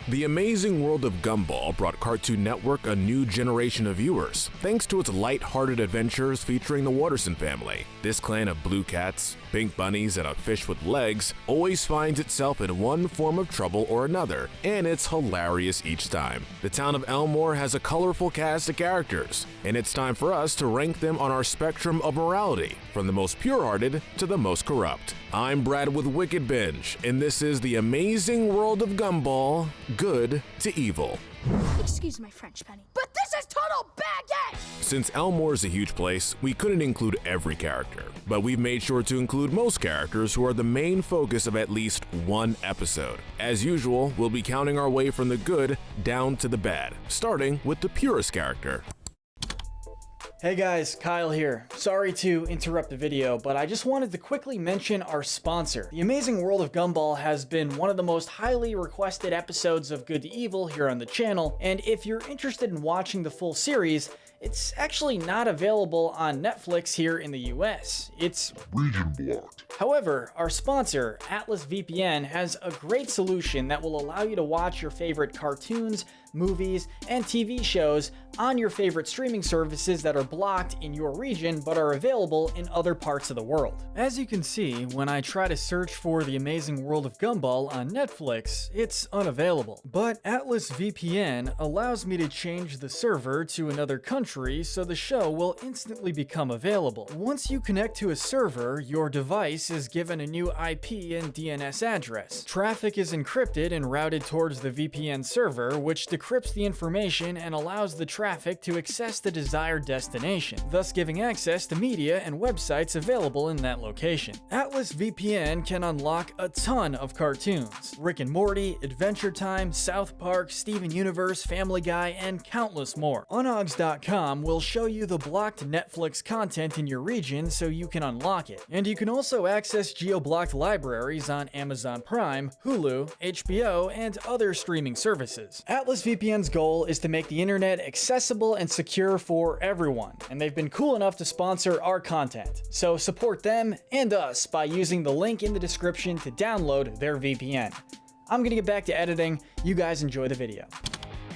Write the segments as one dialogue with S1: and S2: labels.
S1: The Amazing World of Gumball brought Cartoon Network a new generation of viewers, thanks to its light-hearted adventures featuring the Watterson family. This clan of blue cats, pink bunnies, and a fish with legs always finds itself in one form of trouble or another, and it's hilarious each time. The town of Elmore has a colorful cast of characters, and it's time for us to rank them on our spectrum of morality, from the most pure-hearted to the most corrupt. I'm Brad with Wicked Binge, and this is The Amazing World of Gumball, Good to Evil.
S2: Excuse my French, Penny, but this is total baggage!
S1: Since Elmore is a huge place, we couldn't include every character, but we've made sure to include most characters who are the main focus of at least one episode. As usual, we'll be counting our way from the good down to the bad, starting with the purest character.
S3: Hey guys, Kyle here. Sorry to interrupt the video, but I just wanted to quickly mention our sponsor. The Amazing World of Gumball has been one of the most highly requested episodes of Good to Evil here on the channel, and if you're interested in watching the full series, it's actually not available on Netflix here in the US. It's
S4: region blocked.
S3: However, our sponsor, Atlas VPN, has a great solution that will allow you to watch your favorite cartoons, movies, and TV shows on your favorite streaming services that are blocked in your region but are available in other parts of the world. As you can see, when I try to search for The Amazing World of Gumball on Netflix, it's unavailable. But Atlas VPN allows me to change the server to another country so the show will instantly become available. Once you connect to a server, your device is given a new IP and DNS address. Traffic is encrypted and routed towards the VPN server, which decrypts the information and allows the traffic to access the desired destination, thus giving access to media and websites available in that location. Atlas VPN can unlock a ton of cartoons: Rick and Morty, Adventure Time, South Park, Steven Universe, Family Guy, and countless more. Unogs.com will show you the blocked Netflix content in your region so you can unlock it. And you can also access geo-blocked libraries on Amazon Prime, Hulu, HBO, and other streaming services. Atlas VPN's goal is to make the internet accessible and secure for everyone, and they've been cool enough to sponsor our content. So support them and us by using the link in the description to download their VPN. I'm gonna get back to editing. You guys enjoy the video.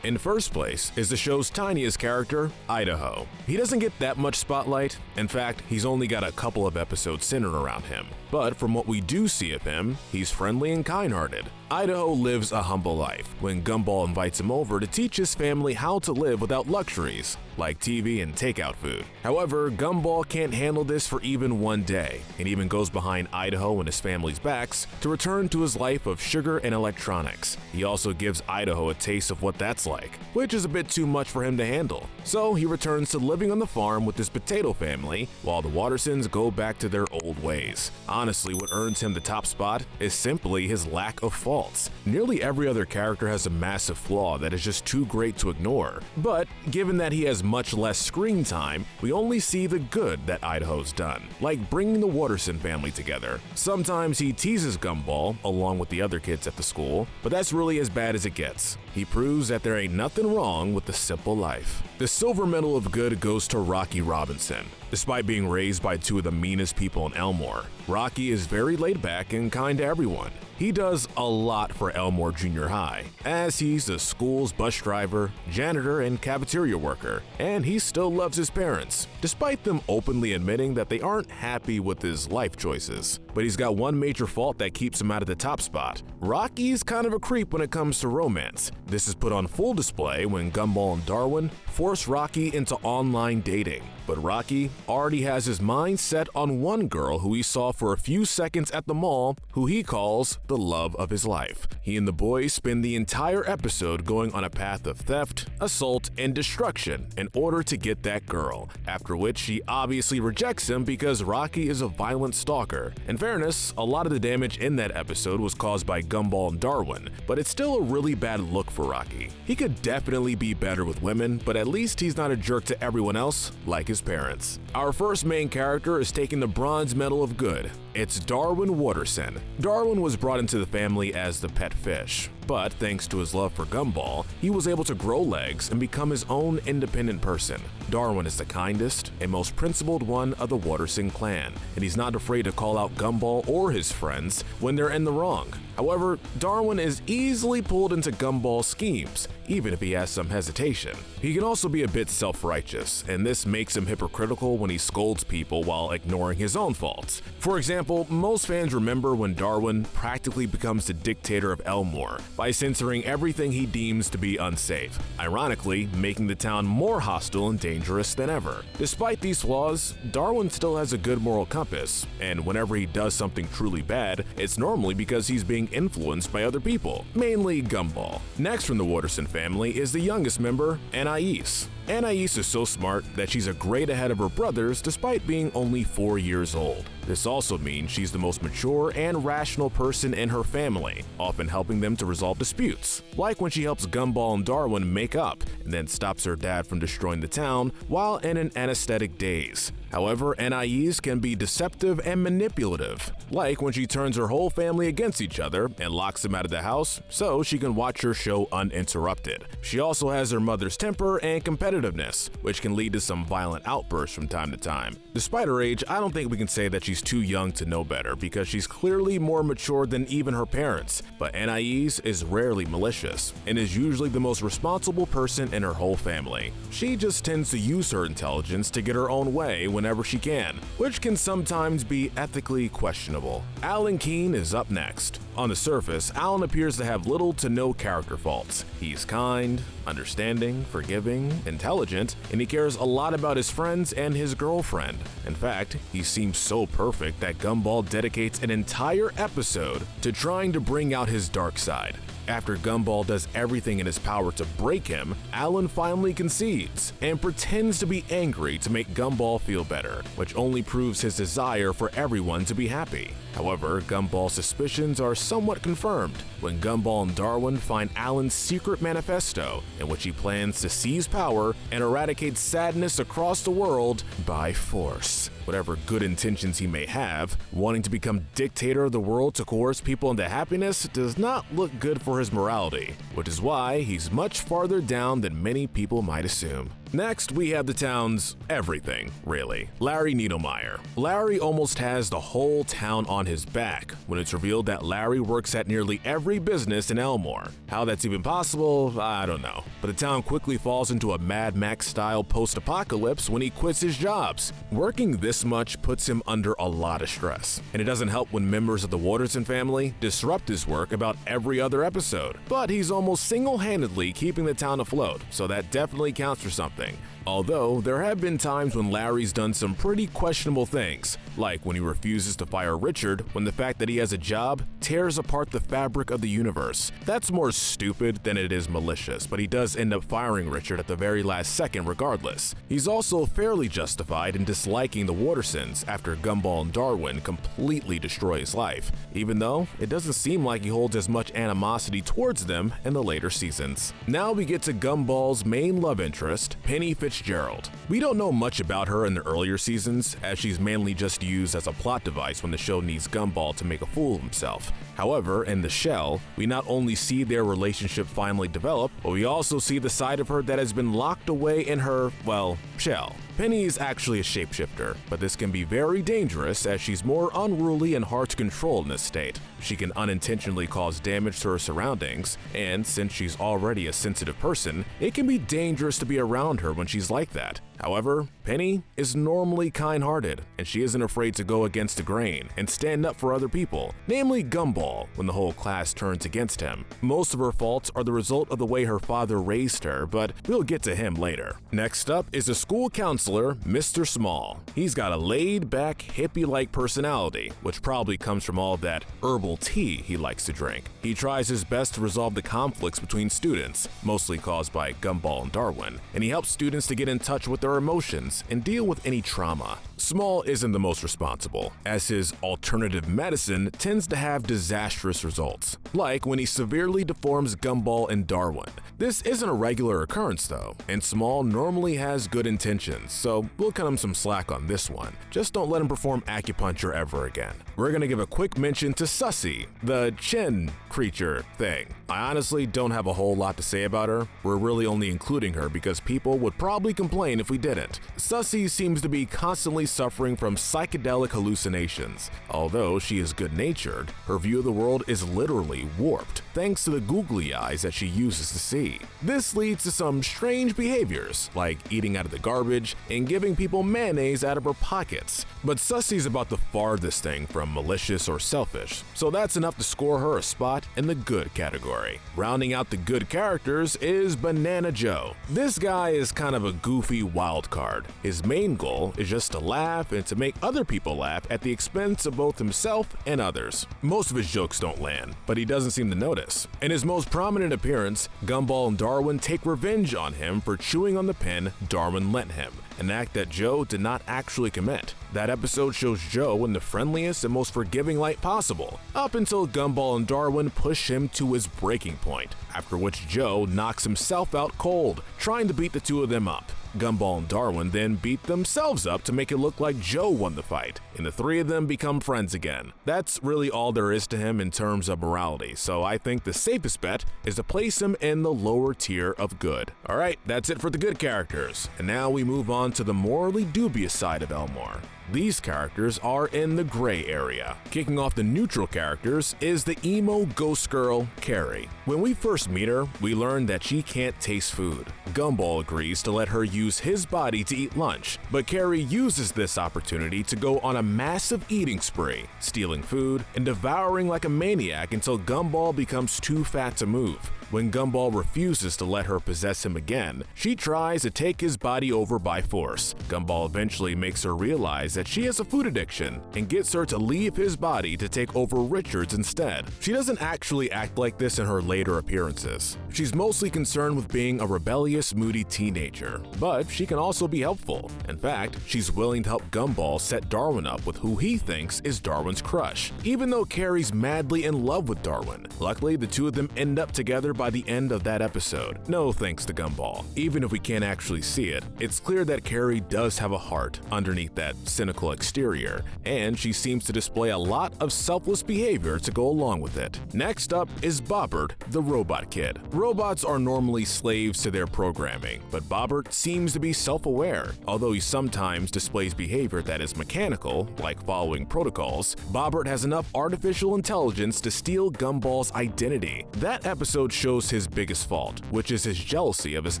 S1: In first place is the show's tiniest character, Idaho. He doesn't get that much spotlight. In fact, he's only got a couple of episodes centered around him. But from what we do see of him, he's friendly and kind-hearted. Idaho lives a humble life when Gumball invites him over to teach his family how to live without luxuries, like TV and takeout food. However, Gumball can't handle this for even one day, and even goes behind Idaho and his family's backs to return to his life of sugar and electronics. He also gives Idaho a taste of what that's like, which is a bit too much for him to handle. So he returns to living on the farm with his potato family, while the Wattersons go back to their old ways. Honestly, what earns him the top spot is simply his lack of faults. Nearly every other character has a massive flaw that is just too great to ignore. But given that he has much less screen time, we only see the good that Idaho's done, like bringing the Watterson family together. Sometimes he teases Gumball along with the other kids at the school, but that's really as bad as it gets. He proves that there ain't nothing wrong with the simple life. The silver medal of good goes to Rocky Robinson. Despite being raised by two of the meanest people in Elmore, Rocky is very laid back and kind to everyone. He does a lot for Elmore Junior High, as he's the school's bus driver, janitor, and cafeteria worker, and he still loves his parents, despite them openly admitting that they aren't happy with his life choices. But he's got one major fault that keeps him out of the top spot. Rocky's kind of a creep when it comes to romance. This is put on full display when Gumball and Darwin force Rocky into online dating. But Rocky already has his mind set on one girl who he saw for a few seconds at the mall, who he calls the love of his life. He and the boys spend the entire episode going on a path of theft, assault, and destruction in order to get that girl, after which she obviously rejects him because Rocky is a violent stalker. In fairness, a lot of the damage in that episode was caused by Gumball and Darwin, but it's still a really bad look for Rocky. He could definitely be better with women, but at least he's not a jerk to everyone else like his parents. Our first main character is taking the bronze medal of good, It's Darwin Watterson. Darwin was brought into the family as the pet fish, but thanks to his love for Gumball, he was able to grow legs and become his own independent person. Darwin is the kindest and most principled one of the Watterson clan, and he's not afraid to call out Gumball or his friends when they're in the wrong. However, Darwin is easily pulled into Gumball's schemes, even if he has some hesitation. He can also be a bit self-righteous, and this makes him hypocritical when he scolds people while ignoring his own faults. For example, most fans remember when Darwin practically becomes the dictator of Elmore by censoring everything he deems to be unsafe, ironically making the town more hostile and dangerous than ever. Despite these flaws, Darwin still has a good moral compass, and whenever he does something truly bad, it's normally because he's being influenced by other people, mainly Gumball. Next from the Watterson family is the youngest member, Anais. Anais is so smart that she's a grade ahead of her brothers despite being only 4 years old. This also means she's the most mature and rational person in her family, often helping them to resolve disputes, like when she helps Gumball and Darwin make up and then stops her dad from destroying the town while in an anesthetic daze. However, Anais can be deceptive and manipulative, like when she turns her whole family against each other and locks them out of the house so she can watch her show uninterrupted. She also has her mother's temper and competitiveness, which can lead to some violent outbursts from time to time. Despite her age, I don't think we can say that she's too young to know better because she's clearly more mature than even her parents, but Anais is rarely malicious and is usually the most responsible person in her whole family. She just tends to use her intelligence to get her own way whenever she can, which can sometimes be ethically questionable. Alan Keene is up next. On the surface, Alan appears to have little to no character faults. He's kind, understanding, forgiving, intelligent, and he cares a lot about his friends and his girlfriend. In fact, he seems so perfect that Gumball dedicates an entire episode to trying to bring out his dark side. After Gumball does everything in his power to break him, Alan finally concedes and pretends to be angry to make Gumball feel better, which only proves his desire for everyone to be happy. However, Gumball's suspicions are somewhat confirmed when Gumball and Darwin find Alan's secret manifesto, in which he plans to seize power and eradicate sadness across the world by force. Whatever good intentions he may have, wanting to become dictator of the world to coerce people into happiness does not look good for his morality, which is why he's much farther down than many people might assume. Next, we have the town's everything, really, Larry Niedermeyer. Larry almost has the whole town on his back when it's revealed that Larry works at nearly every business in Elmore. How that's even possible, I don't know. But the town quickly falls into a Mad Max-style post-apocalypse when he quits his jobs. Working this much puts him under a lot of stress, and it doesn't help when members of the Watterson family disrupt his work about every other episode. But he's almost single-handedly keeping the town afloat, so that definitely counts for something. Although, there have been times when Larry's done some pretty questionable things, like when he refuses to fire Richard when the fact that he has a job tears apart the fabric of the universe. That's more stupid than it is malicious, but he does end up firing Richard at the very last second regardless. He's also fairly justified in disliking the Wattersons after Gumball and Darwin completely destroy his life, even though it doesn't seem like he holds as much animosity towards them in the later seasons. Now we get to Gumball's main love interest, Penny Fitzgerald. We don't know much about her in the earlier seasons, as she's mainly just used as a plot device when the show needs Gumball to make a fool of himself. However, in the shell, we not only see their relationship finally develop, but we also see the side of her that has been locked away in her, well, shell. Penny is actually a shapeshifter, but this can be very dangerous as she's more unruly and hard to control in this state. She can unintentionally cause damage to her surroundings, and since she's already a sensitive person, it can be dangerous to be around her when she's like that. However, Penny is normally kind-hearted, and she isn't afraid to go against the grain and stand up for other people, namely Gumball, when the whole class turns against him. Most of her faults are the result of the way her father raised her, but we'll get to him later. Next up is a school counselor, Mr. Small. He's got a laid-back, hippie-like personality, which probably comes from all that herbal tea he likes to drink. He tries his best to resolve the conflicts between students, mostly caused by Gumball and Darwin, and he helps students to get in touch with their emotions and deal with any trauma. Small isn't the most responsible, as his alternative medicine tends to have disastrous results, like when he severely deforms Gumball and Darwin. This isn't a regular occurrence though, and Small normally has good intentions, so we'll cut him some slack on this one. Just don't let him perform acupuncture ever again. We're gonna give a quick mention to Sussy, the chin creature thing. I honestly don't have a whole lot to say about her. We're really only including her because people would probably complain if we didn't. Sussy seems to be constantly suffering from psychedelic hallucinations. Although she is good-natured, her view of the world is literally warped, thanks to the googly eyes that she uses to see. This leads to some strange behaviors, like eating out of the garbage and giving people mayonnaise out of her pockets. But Sussy's about the farthest thing from malicious or selfish, so that's enough to score her a spot in the good category. Rounding out the good characters is Banana Joe. This guy is kind of a goofy wild card. His main goal is just to laugh and to make other people laugh at the expense of both himself and others. Most of his jokes don't land, but he doesn't seem to notice. In his most prominent appearance, Gumball and Darwin take revenge on him for chewing on the pen Darwin lent him, an act that Joe did not actually commit. That episode shows Joe in the friendliest and most forgiving light possible, up until Gumball and Darwin push him to his breaking point, after which Joe knocks himself out cold, trying to beat the two of them up. Gumball and Darwin then beat themselves up to make it look like Joe won the fight, and the three of them become friends again. That's really all there is to him in terms of morality, so I think the safest bet is to place him in the lower tier of good. Alright, that's it for the good characters, and now we move on to the morally dubious side of Elmore. These characters are in the gray area. Kicking off the neutral characters is the emo ghost girl, Carrie. When we first meet her, we learn that she can't taste food. Gumball agrees to let her use his body to eat lunch, but Carrie uses this opportunity to go on a massive eating spree, stealing food and devouring like a maniac until Gumball becomes too fat to move. When Gumball refuses to let her possess him again, she tries to take his body over by force. Gumball eventually makes her realize that she has a food addiction and gets her to leave his body to take over Richard's instead. She doesn't actually act like this in her later appearances. She's mostly concerned with being a rebellious, moody teenager, but she can also be helpful. In fact, she's willing to help Gumball set Darwin up with who he thinks is Darwin's crush, even though Carrie's madly in love with Darwin. Luckily, the two of them end up together by the end of that episode. No thanks to Gumball. Even if we can't actually see it, it's clear that Carrie does have a heart underneath that cynical exterior, and she seems to display a lot of selfless behavior to go along with it. Next up is Bobbert, the robot kid. Robots are normally slaves to their programming, but Bobbert seems to be self-aware. Although he sometimes displays behavior that is mechanical, like following protocols, Bobbert has enough artificial intelligence to steal Gumball's identity. That episode shows his biggest fault, which is his jealousy of his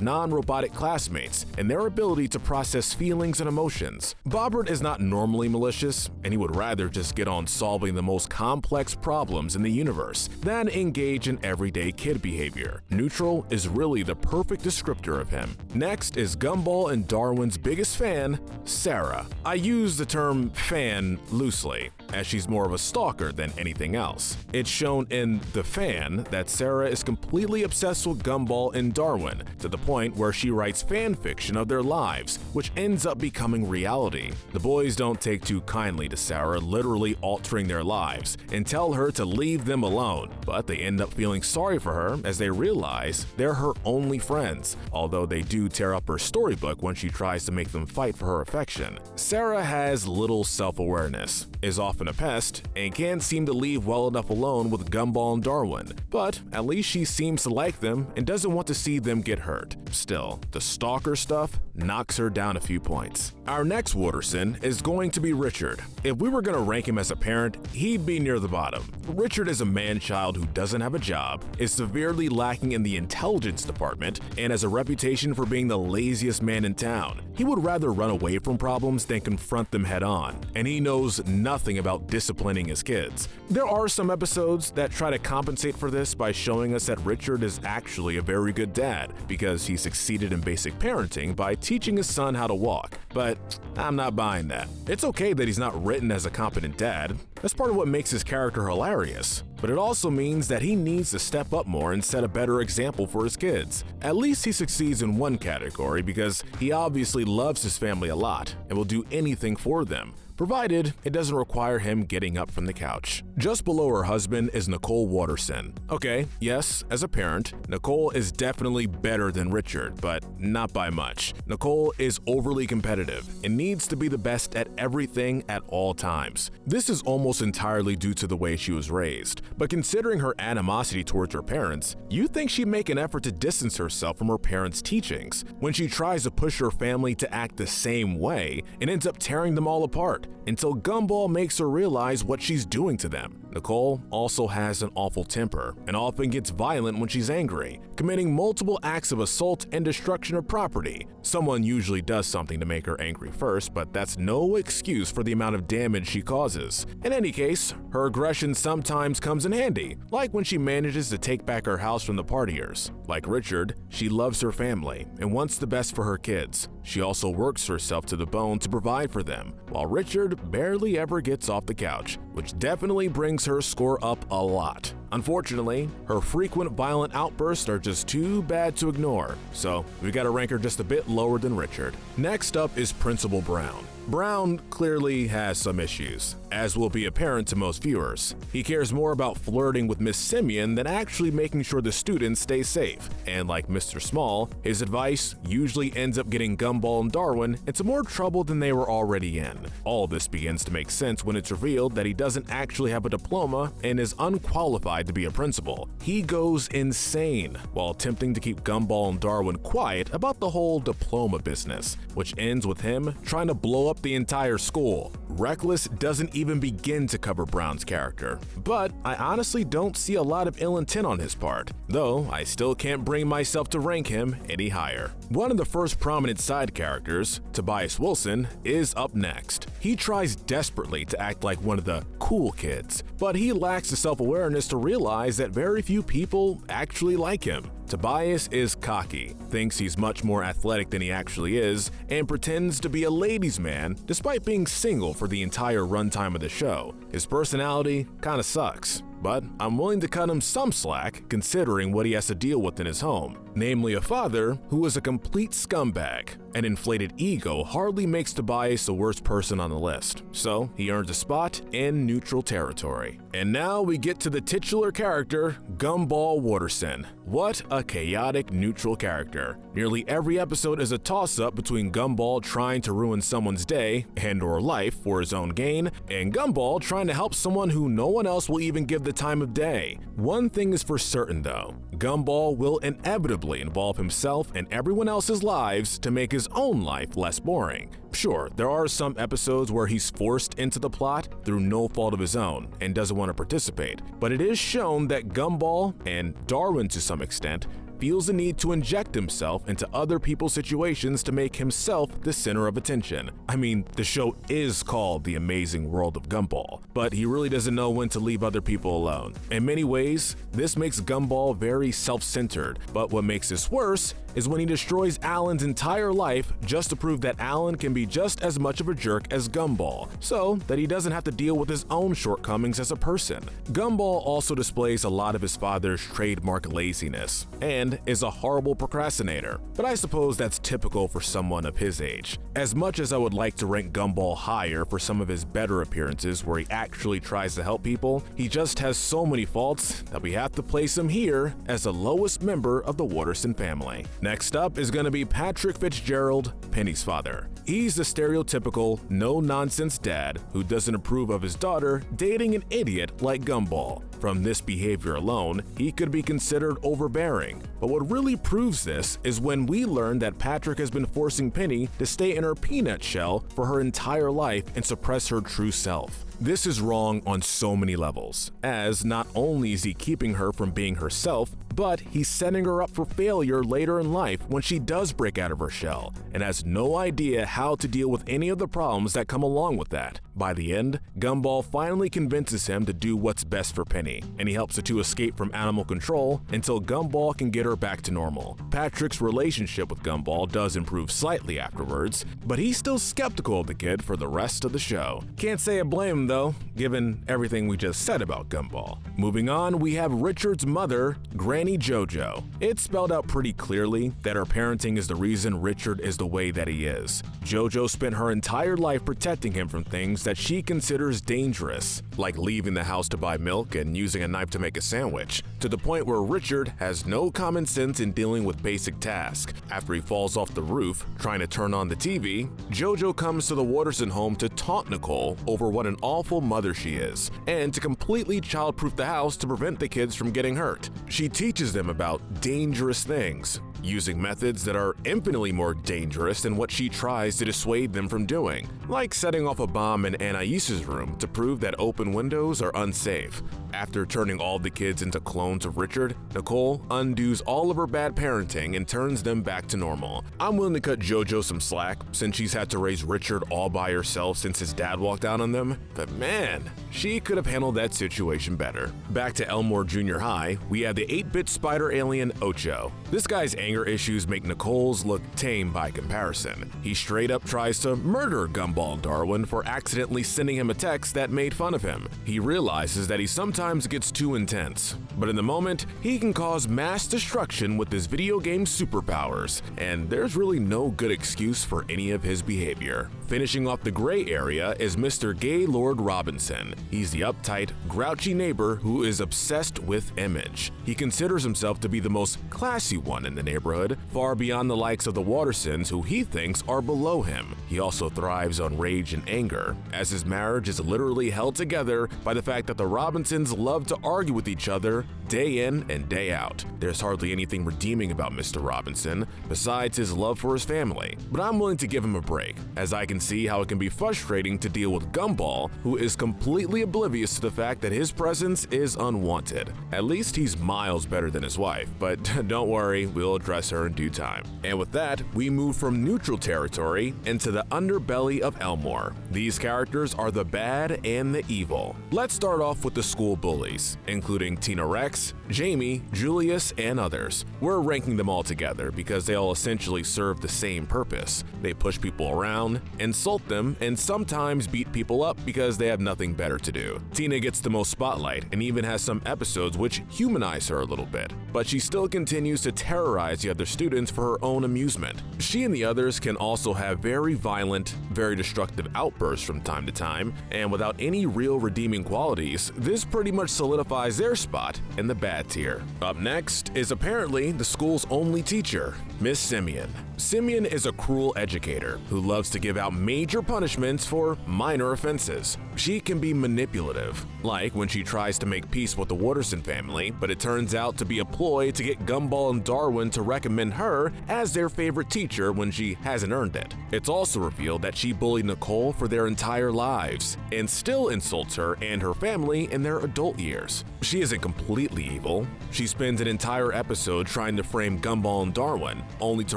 S1: non-robotic classmates and their ability to process feelings and emotions. Bobbert is not normally malicious, and he would rather just get on solving the most complex problems in the universe than engage in everyday kid behavior. Neutral is really the perfect descriptor of him. Next is Gumball and Darwin's biggest fan, Sarah. I use the term fan loosely, as she's more of a stalker than anything else. It's shown in The Fan that Sarah is completely obsessed with Gumball and Darwin, to the point where she writes fan fiction of their lives, which ends up becoming reality. The boys don't take too kindly to Sarah literally altering their lives and tell her to leave them alone, but they end up feeling sorry for her as they realize they're her only friends, although they do tear up her storybook when she tries to make them fight for her affection. Sarah has little self-awareness, is often a pest, and can't seem to leave well enough alone with Gumball and Darwin, but at least she seems to like them and doesn't want to see them get hurt. Still, the stalker stuff knocks her down a few points. Our next Watterson is going to be Richard. If we were going to rank him as a parent, he'd be near the bottom. Richard is a man-child who doesn't have a job, is severely lacking in the intelligence department, and has a reputation for being the laziest man in town. He would rather run away from problems than confront them head-on, and he knows nothing about disciplining his kids. There are some episodes that try to compensate for this by showing us that Richard is actually a very good dad, because he succeeded in basic parenting by teaching his son how to walk, but I'm not buying that. that. It's okay that he's not written as a competent dad. That's part of what makes his character hilarious. But it also means that he needs to step up more and set a better example for his kids. At least he succeeds in one category because he obviously loves his family a lot and will do anything for them, provided it doesn't require him getting up from the couch. Just below her husband is Nicole Watterson. Okay, yes, as a parent, Nicole is definitely better than Richard, but not by much. Nicole is overly competitive and needs to be the best at everything at all times. This is almost entirely due to the way she was raised, but considering her animosity towards her parents, you'd think she'd make an effort to distance herself from her parents' teachings. When she tries to push her family to act the same way, it ends up tearing them all apart, until Gumball makes her realize what she's doing to them. Nicole also has an awful temper and often gets violent when she's angry, committing multiple acts of assault and destruction of property. Someone usually does something to make her angry first, but that's no excuse for the amount of damage she causes. In any case, her aggression sometimes comes in handy, like when she manages to take back her house from the partiers. Like Richard, she loves her family and wants the best for her kids. She also works herself to the bone to provide for them, while Richard barely ever gets off the couch, which definitely brings her score up a lot. Unfortunately, her frequent violent outbursts are just too bad to ignore, so we gotta rank her just a bit lower than Richard. Next up is Principal Brown. Brown clearly has some issues, as will be apparent to most viewers. He cares more about flirting with Miss Simeon than actually making sure the students stay safe, and like Mr. Small, his advice usually ends up getting Gumball and Darwin into more trouble than they were already in. All this begins to make sense when it's revealed that he doesn't actually have a diploma and is unqualified to be a principal. He goes insane while attempting to keep Gumball and Darwin quiet about the whole diploma business, which ends with him trying to blow up the entire school. Reckless doesn't even begin to cover Brown's character, but I honestly don't see a lot of ill intent on his part, though I still can't bring myself to rank him any higher. One of the first prominent side characters, Tobias Wilson, is up next. He tries desperately to act like one of the cool kids, but he lacks the self-awareness to realize that very few people actually like him. Tobias is cocky, thinks he's much more athletic than he actually is, and pretends to be a ladies' man despite being single for the entire runtime of the show. His personality kinda sucks, but I'm willing to cut him some slack considering what he has to deal with in his home, namely a father who is a complete scumbag. An inflated ego hardly makes Tobias the worst person on the list, so he earns a spot in neutral territory. And now we get to the titular character, Gumball Watterson. What a chaotic neutral character. Nearly every episode is a toss-up between Gumball trying to ruin someone's day and or life for his own gain, and Gumball trying to help someone who no one else will even give the time of day. One thing is for certain though, Gumball will inevitably involve himself and everyone else's lives to make his own life less boring. Sure, there are some episodes where he's forced into the plot through no fault of his own and doesn't want to participate, but it is shown that Gumball, and Darwin to some extent, feels the need to inject himself into other people's situations to make himself the center of attention. I mean, the show is called The Amazing World of Gumball, but he really doesn't know when to leave other people alone. In many ways, this makes Gumball very self-centered, but what makes this worse is when he destroys Alan's entire life just to prove that Alan can be just as much of a jerk as Gumball, so that he doesn't have to deal with his own shortcomings as a person. Gumball also displays a lot of his father's trademark laziness, and is a horrible procrastinator, but I suppose that's typical for someone of his age. As much as I would like to rank Gumball higher for some of his better appearances where he actually tries to help people, he just has so many faults that we have to place him here as the lowest member of the Watterson family. Next up is going to be Patrick Fitzgerald, Penny's father. He's the stereotypical, no-nonsense dad who doesn't approve of his daughter dating an idiot like Gumball. From this behavior alone, he could be considered overbearing. But what really proves this is when we learn that Patrick has been forcing Penny to stay in her peanut shell for her entire life and suppress her true self. This is wrong on so many levels, as not only is he keeping her from being herself, but he's setting her up for failure later in life when she does break out of her shell and has no idea how to deal with any of the problems that come along with that. By the end, Gumball finally convinces him to do what's best for Penny, and he helps the two escape from animal control until Gumball can get her back to normal. Patrick's relationship with Gumball does improve slightly afterwards, but he's still skeptical of the kid for the rest of the show. Can't say I blame him though, given everything we just said about Gumball. Moving on, we have Richard's mother, Granny JoJo. It's spelled out pretty clearly that her parenting is the reason Richard is the way that he is. JoJo spent her entire life protecting him from things that she considers dangerous, like leaving the house to buy milk and using a knife to make a sandwich, to the point where Richard has no common sense in dealing with basic tasks. After he falls off the roof trying to turn on the TV, JoJo comes to the Watterson home to taunt Nicole over what an awful mother she is, and to completely childproof the house to prevent the kids from getting hurt. She teaches them about dangerous things, using methods that are infinitely more dangerous than what she tries to dissuade them from doing, like setting off a bomb in Anais's room to prove that open windows are unsafe. After turning all the kids into clones of Richard, Nicole undoes all of her bad parenting and turns them back to normal. I'm willing to cut JoJo some slack since she's had to raise Richard all by herself since his dad walked out on them, but man, she could have handled that situation better. Back to Elmore Junior High, we have the 8-bit spider alien Ocho. This guy's anger issues make Nicole's look tame by comparison. He straight up tries to murder Gumball Darwin for accidentally sending him a text that made fun of him. He realizes that he sometimes gets too intense, but in the moment, he can cause mass destruction with his video game superpowers, and there's really no good excuse for any of his behavior. Finishing off the gray area is Mr. Gaylord Robinson. He's the uptight, grouchy neighbor who is obsessed with image. He considers himself to be the most classy one in the neighborhood, far beyond the likes of the Wattersons who he thinks are below him. He also thrives on rage and anger, as his marriage is literally held together by the fact that the Robinsons love to argue with each other day in and day out. There's hardly anything redeeming about Mr. Robinson besides his love for his family, but I'm willing to give him a break, as I can see how it can be frustrating to deal with Gumball, who is completely oblivious to the fact that his presence is unwanted. At least he's miles better than his wife, but don't worry, we'll address her in due time. And with that, we move from neutral territory into the underbelly of Elmore. These characters are the bad and the evil. Let's start off with the school bullies, including Tina Rex, Jamie, Julius, and others. We're ranking them all together because they all essentially serve the same purpose. They push people around, insult them, and sometimes beat people up because they have nothing better to do. Tina gets the most spotlight and even has some episodes which humanize her a little bit, but she still continues to terrorize the other students for her own amusement. She and the others can also have very violent, very destructive outbursts from time to time, and without any real redeeming qualities, this pretty much solidifies their spot in the bad tier. Up next is apparently the school's only teacher, Miss Simeon. Simeon is a cruel educator who loves to give out major punishments for minor offenses. She can be manipulative, like when she tries to make peace with the Watterson family, but it turns out to be a ploy to get Gumball and Darwin to recommend her as their favorite teacher when she hasn't earned it. It's also revealed that she bullied Nicole for their entire lives and still insults her and her family in their adult years. She isn't completely evil. She spends an entire episode trying to frame Gumball and Darwin, only to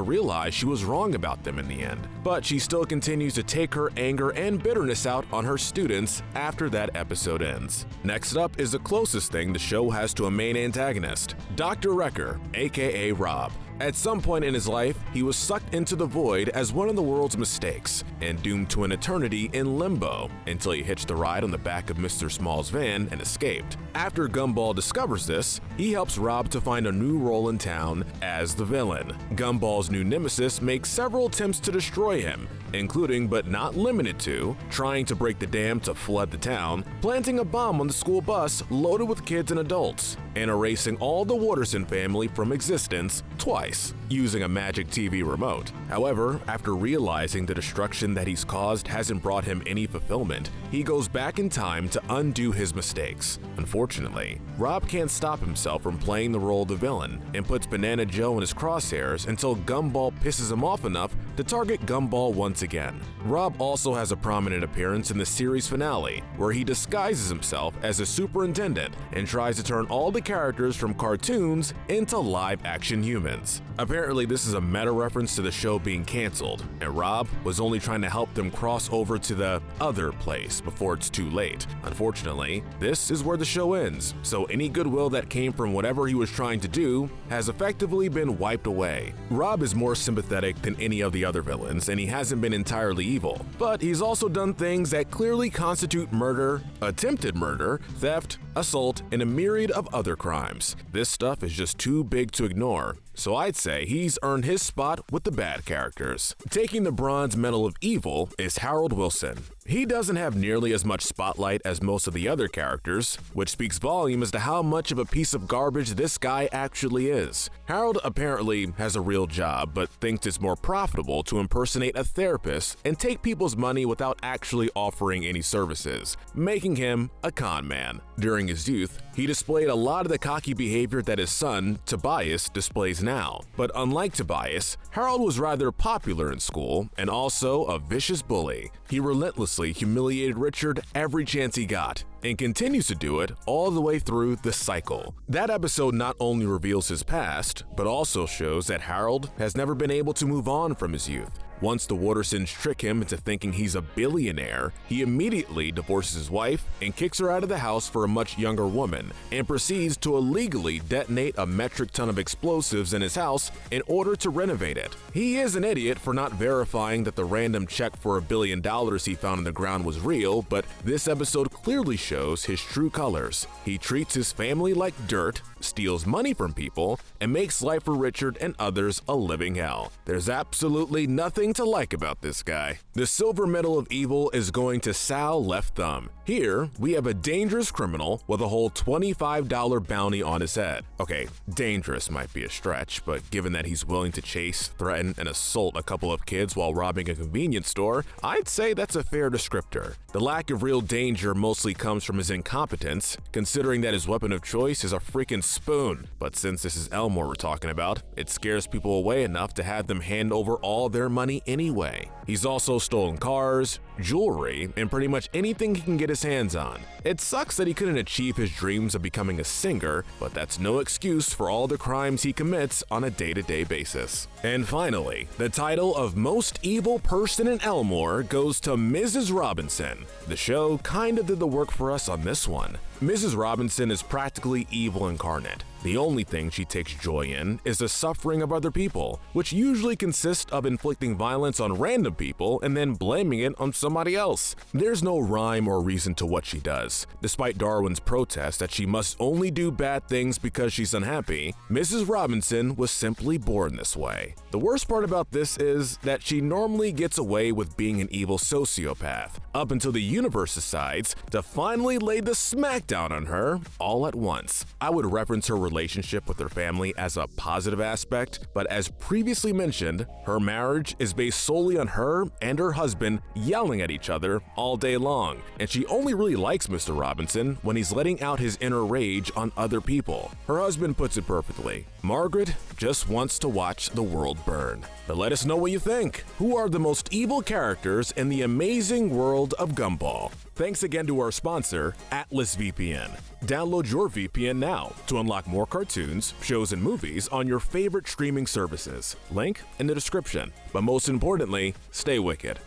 S1: realize she was wrong about them in the end. But she still continues to take her anger and bitterness out on her students after that episode ends. Next up is the closest thing the show has to a main antagonist, Dr. Wrecker, aka Rob. At some point in his life, he was sucked into the void as one of the world's mistakes and doomed to an eternity in limbo until he hitched a ride on the back of Mr. Small's van and escaped. After Gumball discovers this, he helps Rob to find a new role in town as the villain. Gumball's new nemesis makes several attempts to destroy him, including but not limited to trying to break the dam to flood the town, planting a bomb on the school bus loaded with kids and adults, and erasing all the Watterson family from existence twice. mistakes, using a magic TV remote. However, after realizing the destruction that he's caused hasn't brought him any fulfillment, he goes back in time to undo his mistakes. Unfortunately, Rob can't stop himself from playing the role of the villain and puts Banana Joe in his crosshairs until Gumball pisses him off enough to target Gumball once again. Rob also has a prominent appearance in the series finale, where he disguises himself as a superintendent and tries to turn all the characters from cartoons into live-action humans. Apparently, this is a meta reference to the show being canceled, and Rob was only trying to help them cross over to the other place before it's too late. Unfortunately, this is where the show ends, so any goodwill that came from whatever he was trying to do has effectively been wiped away. Rob is more sympathetic than any of the other villains, and he hasn't been entirely evil, but he's also done things that clearly constitute murder, attempted murder, theft, assault, and a myriad of other crimes. This stuff is just too big to ignore, so I'd say he's earned his spot with the bad characters. Taking the bronze medal of evil is Harold Wilson. He doesn't have nearly as much spotlight as most of the other characters, which speaks volume as to how much of a piece of garbage this guy actually is. Harold apparently has a real job, but thinks it's more profitable to impersonate a therapist and take people's money without actually offering any services, making him a con man. During his youth, he displayed a lot of the cocky behavior that his son, Tobias, displays now. But unlike Tobias, Harold was rather popular in school and also a vicious bully. He relentlessly humiliated Richard every chance he got, and continues to do it all the way through the cycle. That episode not only reveals his past, but also shows that Harold has never been able to move on from his youth. Once the Wattersons trick him into thinking he's a billionaire, he immediately divorces his wife and kicks her out of the house for a much younger woman, and proceeds to illegally detonate a metric ton of explosives in his house in order to renovate it. He is an idiot for not verifying that the random check for $1 billion he found in the ground was real, but this episode clearly shows his true colors. He treats his family like dirt, steals money from people, and makes life for Richard and others a living hell. There's absolutely nothing to like about this guy. The silver medal of evil is going to Sal Left Thumb. Here, we have a dangerous criminal with a whole $25 bounty on his head. Okay, dangerous might be a stretch, but given that he's willing to chase, threaten, and assault a couple of kids while robbing a convenience store, I'd say that's a fair descriptor. The lack of real danger mostly comes from his incompetence, considering that his weapon of choice is a freaking spoon. But since this is Elmore we're talking about, it scares people away enough to have them hand over all their money anyway. He's also stolen cars, jewelry, and pretty much anything he can get his hands on. It sucks that he couldn't achieve his dreams of becoming a singer, but that's no excuse for all the crimes he commits on a day-to-day basis. And finally, the title of Most Evil Person in Elmore goes to Mrs. Robinson. The show kind of did the work for us on this one. Mrs. Robinson is practically evil incarnate. The only thing she takes joy in is the suffering of other people, which usually consists of inflicting violence on random people and then blaming it on somebody else. There's no rhyme or reason to what she does. Despite Darwin's protest that she must only do bad things because she's unhappy, Mrs. Robinson was simply born this way. The worst part about this is that she normally gets away with being an evil sociopath, up until the universe decides to finally lay the smackdown on her all at once. I would reference her relationship with her family as a positive aspect, but as previously mentioned, her marriage is based solely on her and her husband yelling at each other all day long, and she only really likes Mr. Robinson when he's letting out his inner rage on other people. Her husband puts it perfectly: Margaret just wants to watch the world burn. But let us know what you think. Who are the most evil characters in the amazing world of Gumball? Thanks again to our sponsor, Atlas VPN. Download your VPN now to unlock more cartoons, shows, and movies on your favorite streaming services. Link in the description. But most importantly, stay wicked.